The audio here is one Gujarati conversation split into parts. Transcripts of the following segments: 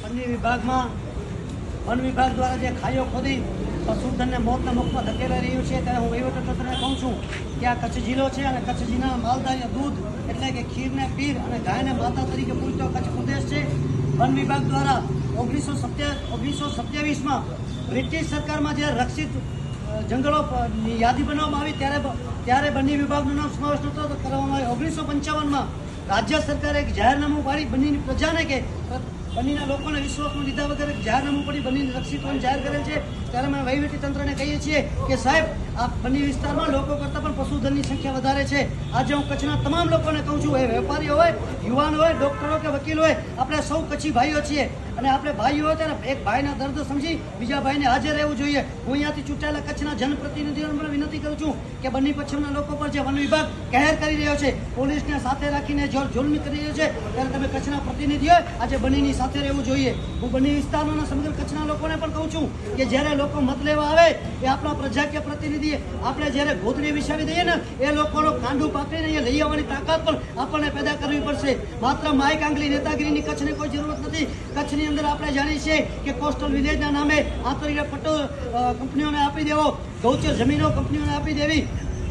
વન વિભાગમાં વન વિભાગ દ્વારા જે ખાઈઓ ખોદી પશુધનને મોતના મુખમાં ધકેલાઈ રહ્યું છે, ત્યારે હું વહીવટીતંત્રને કહું છું કે આ કચ્છ જિલ્લો છે અને કચ્છ જિલ્લાના માલધારી દૂધ એટલે કે ખીરને પીર અને ગાયને માતા તરીકે પૂજતો કચ્છ પ્રદેશ છે. વન વિભાગ દ્વારા 1927માં બ્રિટિશ સરકારમાં જે રક્ષિત જંગલોની યાદી બનાવવામાં આવી ત્યારે બન્ની વિભાગનું નામ સમાવેશ નહોતો કરવામાં આવ્યો. 1955માં રાજ્ય સરકારે એક જાહેરનામું પાડી બન્નીની પ્રજાને કે બન્નીના લોકોને વિશ્વાસમાં લીધા વગર એક જાહેરનામું પડી બન્નીને રક્ષિત વન જાહેર કરેલ છે. ત્યારે અમે વહીવટીતંત્રને કહીએ છીએ કે સાહેબ, આ બન્ની વિસ્તારમાં લોકો કરતાં પણ પશુધનની સંખ્યા વધારે છે. આજે હું કચ્છના તમામ લોકોને કહું છું, એ વેપારીઓ હોય, યુવાન હોય, ડોક્ટરો કે વકીલ હોય, આપણે સૌ કચ્છી ભાઈઓ છીએ અને આપણે ભાઈઓ હોય ત્યારે એક ભાઈના દર્દ સમજી બીજા ભાઈને હાજર રહેવું જોઈએ. હું અહીંયાથી ચૂંટાયેલા કચ્છના જનપ્રતિનિધિઓને વિનંતી કરું છું કે બન્ની પશ્ચિમના લોકો પર જે વન વિભાગ કહેર કરી રહ્યો છે, પોલીસને સાથે રાખીને જુલ્મ કરી રહ્યો છે, ત્યારે તમે કચ્છના પ્રતિનિધિઓ આજે બન્નીની સાથે રહેવું જોઈએ. હું બન્ની વિસ્તારના સમગ્ર કચ્છના લોકોને પણ કહું છું કે જ્યારે લોકો મત લેવા આવે એ આપણા પ્રજાકીય પ્રતિનિધિ આપણે જ્યારે ગોદડી વિછાવી દઈએ ને, એ લોકોનો કાંડું પાકડીને અહીંયા લઈ આવવાની તાકાત પણ આપણને પેદા કરવી પડશે. માત્ર માઇક આંગલી નેતાગીરીની કચ્છને કોઈ જરૂરત નથી. કચ્છની અંદર આપણે જાણીએ છીએ કે કોસ્ટલ વિલેજના નામે આંતરિક પટ્ટો કંપનીઓને આપી દેવો, ગૌચર જમીનો કંપનીઓને આપી દેવી,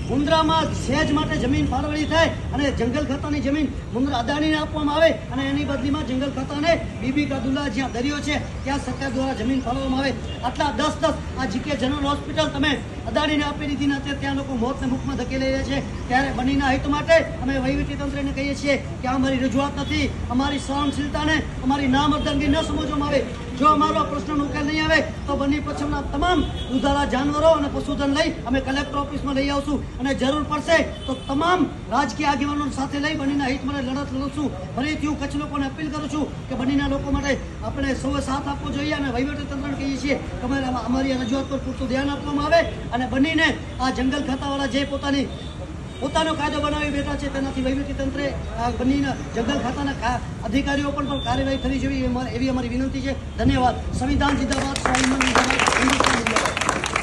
મુન્દ્રામાં સહેજ માટે જમીન ફાળવણી થાય અને જંગલ ખાતાની જમીન મુન્દ્રા અદાણીને આપવામાં આવે અને એની બદલીમાં જંગલ ખાતાને બીબી કા દુલ્લા જ્યાં દરિયો છે ત્યાં સરકાર દ્વારા જમીન ફાળવવામાં આવે. આટલા 10 આ જીકે જનરલ હોસ્પિટલ તમે અદાણીને આપી દીધી ને અત્યારે ત્યાં લોકો મોતને મુખમાં ધકેલી રહ્યા છે. ત્યારે બન્નીના હિત માટે અમે વહીવટીતંત્રને કહીએ છીએ કે અમારી રજૂઆત નથી, અમારી સહનશીલતાને અમારી નામર્દંગી ન સમજવામાં આવે. જો અમારો આ પ્રશ્નનો ઉકેલ નહીં આવે તો બન્ની પશ્ચિમના તમામ દુધાળા જાનવરો અને પશુધન લઈ અમે કલેક્ટર ઓફિસમાં લઈ આવશું અને જરૂર પડશે તો તમામ રાજકીય આગેવાનો સાથે લઈ બન્નીના હિત માટે લડત લડશું. ફરીથી હું કચ્છ લોકોને અપીલ કરું છું કે બન્નીના લોકો માટે આપણે સૌએ સાથ આપવો જોઈએ અને વહીવટીતંત્રને કહીએ છીએ કે અમારી રજૂઆત પર પૂરતું ધ્યાન આપવામાં આવે અને બન્નીને આ જંગલ ખાતાવાળા જે પોતાનો કાયદો બનાવી બેઠા છે તેનાથી વહીવટીતંત્રે બન્નીના જંગલ ખાતાના અધિકારીઓ પણ કાર્યવાહી થવી જોઈએ એવી અમારી વિનંતી છે. ધન્યવાદ. સંવિધાન જિંદાબાદ, સ્વાભિમાન જિંદાબાદ, હિન્દુસ્તાન જિંદાબાદ.